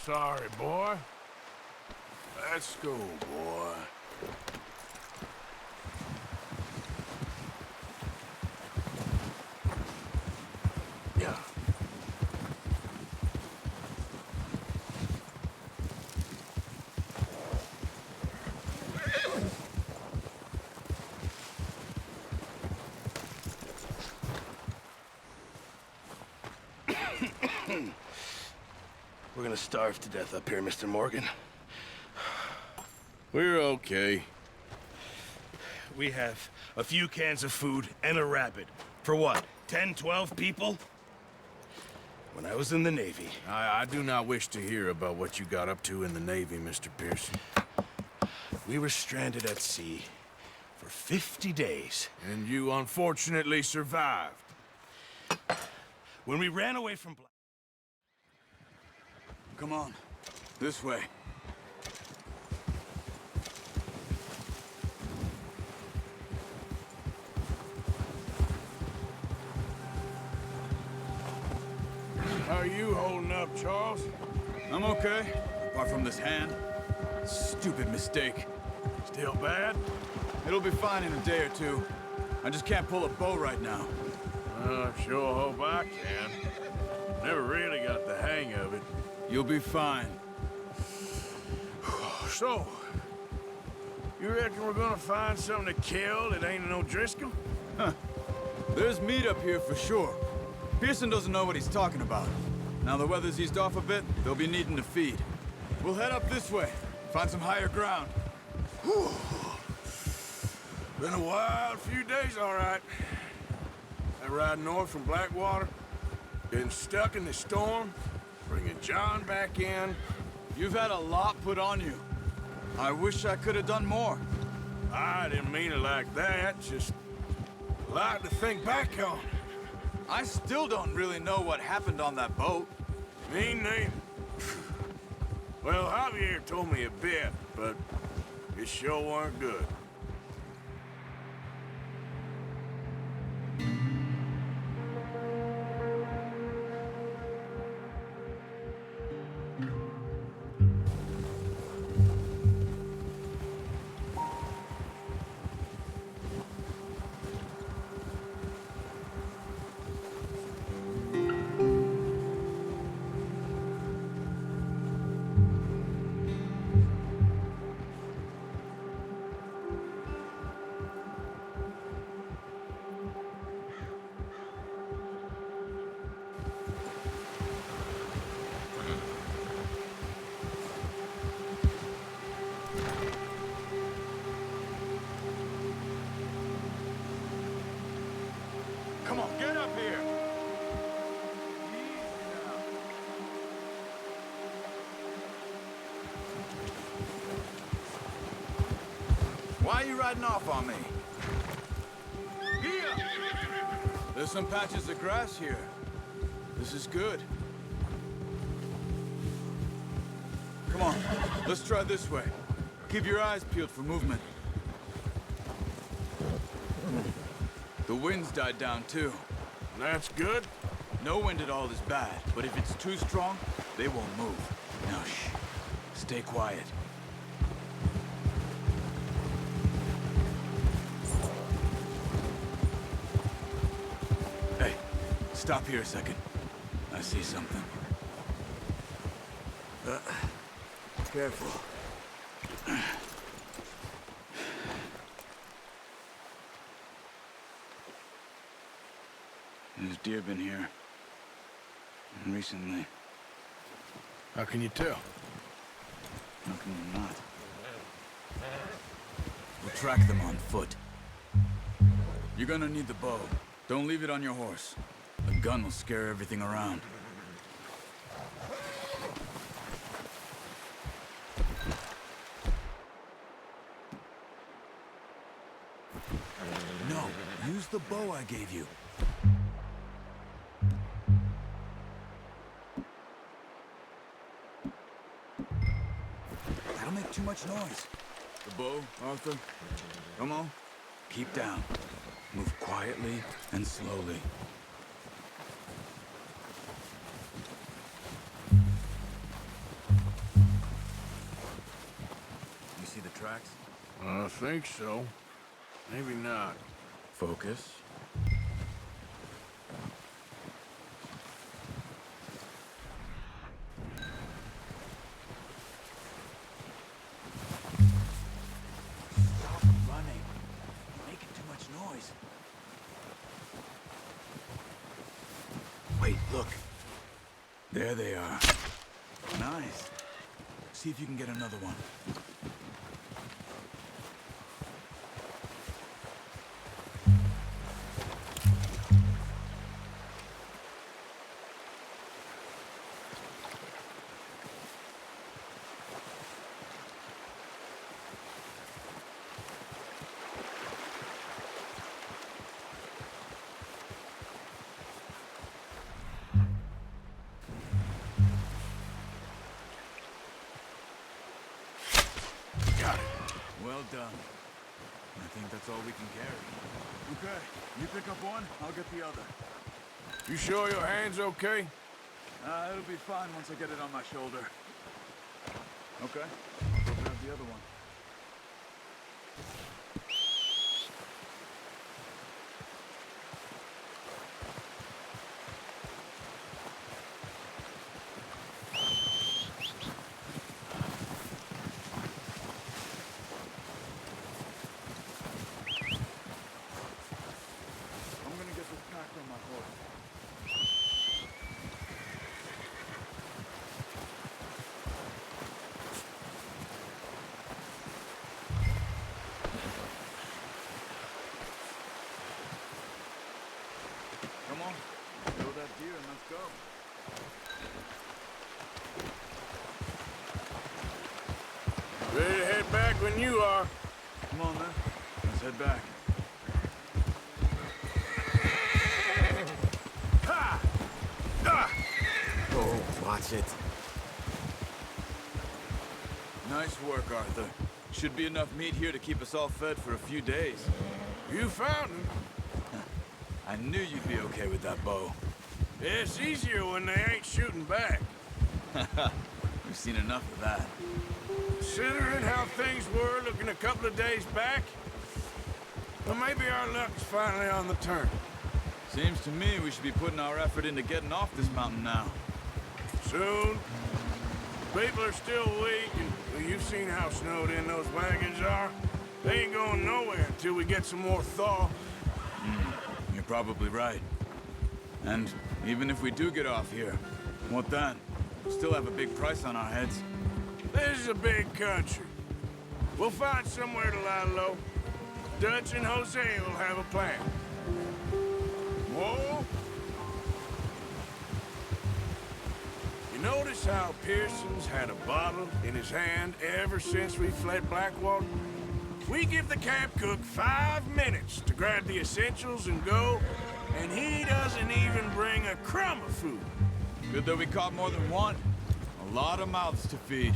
Sorry, boy. Let's go, boy. Yeah. We're gonna starve to death up here, Mr. Morgan. We're okay. We have a few cans of food and a rabbit. For what, 10, 12 people? When I was in the Navy... I do not wish to hear about what you got up to in the Navy, Mr. Pearson. We were stranded at sea for 50 days. And you unfortunately survived. When we ran away from... Come on. This way. How are you holding up, Charles? I'm okay, apart from this hand. Stupid mistake. Still bad? It'll be fine in a day or two. I just can't pull a bow right now. Sure hope I can. Never really got the hang of it. You'll be fine. So, you reckon we're gonna find something to kill that ain't no Driscoll? Huh. There's meat up here for sure. Pearson doesn't know what he's talking about. Now the weather's eased off a bit, they'll be needing to feed. We'll head up this way, find some higher ground. Whew. Been a wild few days, all right. That ride north from Blackwater, getting stuck in the storm, bringing John back in. You've had a lot put on you. I wish I could have done more. I didn't mean it like that, just a lot to think back on. I still don't really know what happened on that boat. Me neither. Well, Javier told me a bit, but it sure weren't good. Come on, get up here! Why are you riding off on me? Here! There's some patches of grass here. This is good. Come on, let's try this way. Keep your eyes peeled for movement. The wind's died down too. That's good. No wind at all is bad, but if it's too strong, they won't move. Now shh, stay quiet. Hey, stop here a second. I see something. Careful. There's deer been here. Recently. How can you tell? How can you not? We'll track them on foot. You're gonna need the bow. Don't leave it on your horse. The gun will scare everything around. No, use the bow I gave you. That'll make too much noise. The bow, Arthur. Come on. Keep down. Move quietly and slowly. tracks? I think so. Maybe not. Focus. Stop running. You're making too much noise. Wait, look. There they are. Nice. See if you can get another one. Well done. I think that's all we can carry. Okay, you pick up one, I'll get the other. You sure your hand's okay? It'll be fine once I get it on my shoulder. Okay, I'll go grab the other one. I'm gonna get this pack on my horse. Come on, throw that deer and let's go. Ready to head back when you are. Come on then, let's head back. Ha! Ah! Oh, watch it. Nice work, Arthur. Should be enough meat here to keep us all fed for a few days. You found him. I knew you'd be okay with that bow. It's easier when they ain't shooting back. We've seen enough of that. Considering how things were looking a couple of days back, well, maybe our luck's finally on the turn. Seems to me we should be putting our effort into getting off this mountain now. Soon. People are still weak, and well, you've seen how snowed in those wagons are. They ain't going nowhere until we get some more thaw. You're probably right. And even if we do get off here, what then? We'll still have a big price on our heads. This is a big country. We'll find somewhere to lie low. Dutch and Jose will have a plan. Whoa! You notice how Pearson's had a bottle in his hand ever since we fled Blackwater? We give the camp cook 5 minutes to grab the essentials and go, and he doesn't even bring a crumb of food. Good that we caught more than one. A lot of mouths to feed.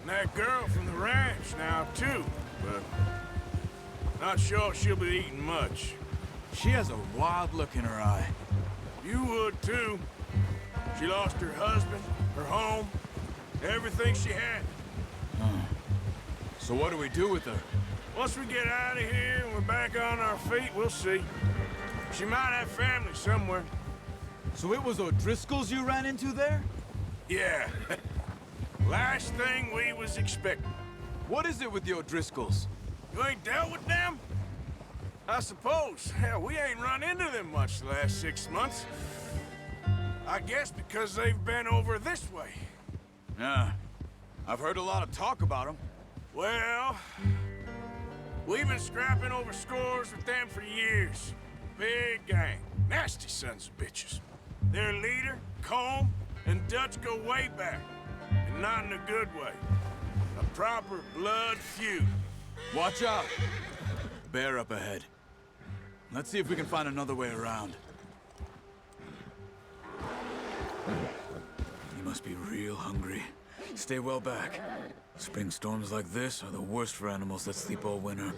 And that girl from the ranch now, too, but not sure she'll be eating much. She has a wild look in her eye. You would, too. She lost her husband, her home, everything she had. So what do we do with her? Once we get out of here and we're back on our feet, we'll see. She might have family somewhere. So it was O'Driscoll's you ran into there? Yeah. Last thing we was expecting. What is it with the O'Driscolls? You ain't dealt with them? I suppose. Hell, we ain't run into them much the last 6 months. I guess because they've been over this way. Yeah. I've heard a lot of talk about them. Well, we've been scrapping over scores with them for years. Big gang. Nasty sons of bitches. Their leader, Colm, and Dutch go way back. And not in a good way. A proper blood feud. Watch out! Bear up ahead. Let's see if we can find another way around. You must be real hungry. Stay well back. Spring storms like this are the worst for animals that sleep all winter.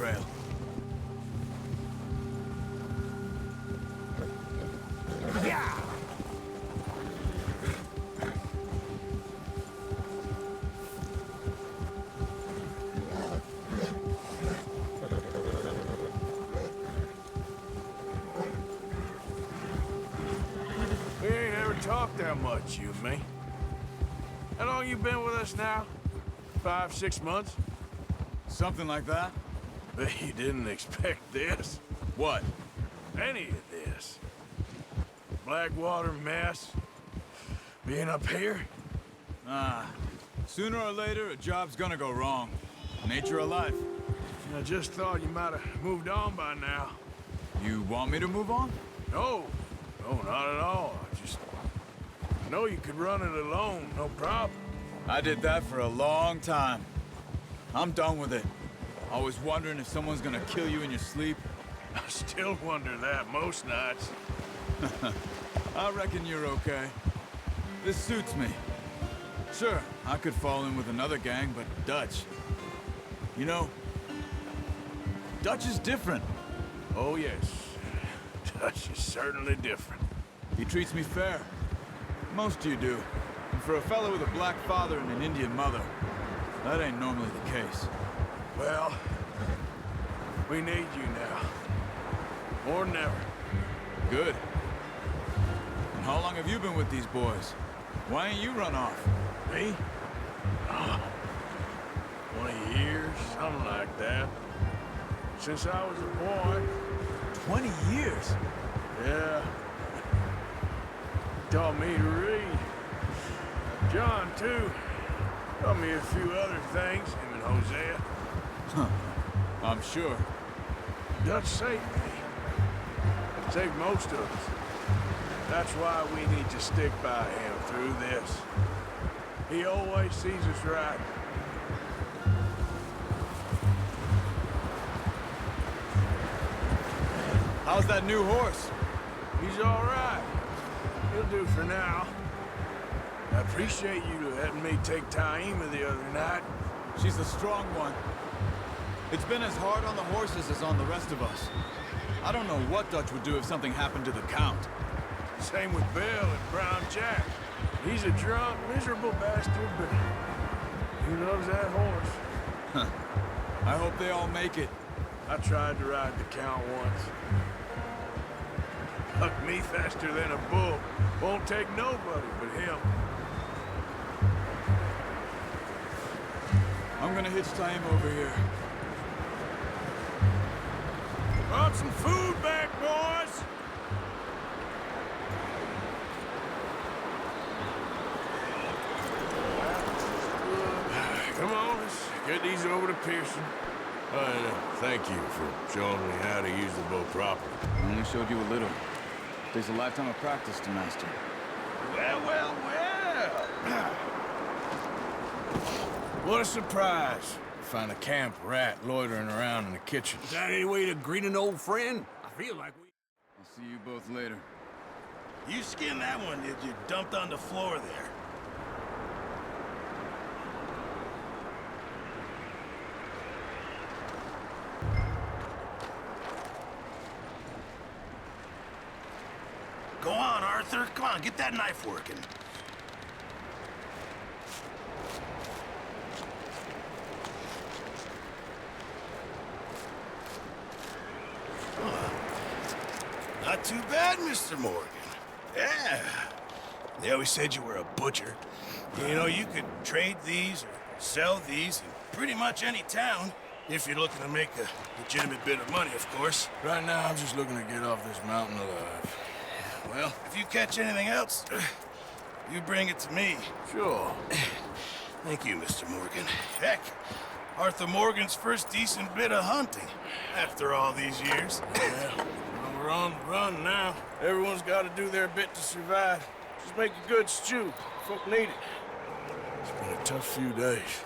trail. We ain't ever talked that much, you and me. How long you been with us now? 5, 6 months? Something like that? Bet you didn't expect this. What? Any of this. Blackwater mess. Being up here? Sooner or later, a job's gonna go wrong. Nature of life. I just thought you might have moved on by now. You want me to move on? No, not at all. I know you could run it alone, no problem. I did that for a long time. I'm done with it. Always wondering if someone's gonna kill you in your sleep. I still wonder that most nights. I reckon you're okay. This suits me. Sure, I could fall in with another gang, but Dutch... You know, Dutch is different. Oh, yes. Dutch is certainly different. He treats me fair. Most of you do. And for a fellow with a black father and an Indian mother, that ain't normally the case. Well, we need you now. More than ever. Good. And how long have you been with these boys? Why ain't you run off? Me? Oh, 20 years, something like that. Since I was a boy. 20 years? Yeah. Taught me to read. John, too. Taught me a few other things, him and Hosea. I'm sure. Dutch saved me. Saved most of us. That's why we need to stick by him through this. He always sees us right. How's that new horse? He's all right. He'll do for now. I appreciate you letting me take Taima the other night. She's a strong one. It's been as hard on the horses as on the rest of us. I don't know what Dutch would do if something happened to the Count. Same with Bill and Brown Jack. He's a drunk, miserable bastard, but he loves that horse. I hope they all make it. I tried to ride the Count once. Hucked me faster than a bull. Won't take nobody but him. I'm gonna hitch Taima over here. Brought some food back, boys! Come on, let's get these over to Pearson. Thank you for showing me how to use the bow properly. I only showed you a little. Takes a lifetime of practice to master. Well. What a surprise. Find a camp rat loitering around in the kitchen. Is that any way to greet an old friend? I feel like we... I'll see you both later. You skinned that one, did you? Dumped on the floor there. Go on, Arthur. Come on, get that knife working. Not too bad, Mr. Morgan. Yeah. They always said you were a butcher. You know, you could trade these or sell these in pretty much any town, if you're looking to make a legitimate bit of money, of course. Right now, I'm just looking to get off this mountain alive. Well, if you catch anything else, you bring it to me. Sure. Thank you, Mr. Morgan. Heck, Arthur Morgan's first decent bit of hunting after all these years. Well, we're on the run now. Everyone's got to do their bit to survive. Just make a good stew. Folk need it. It's been a tough few days.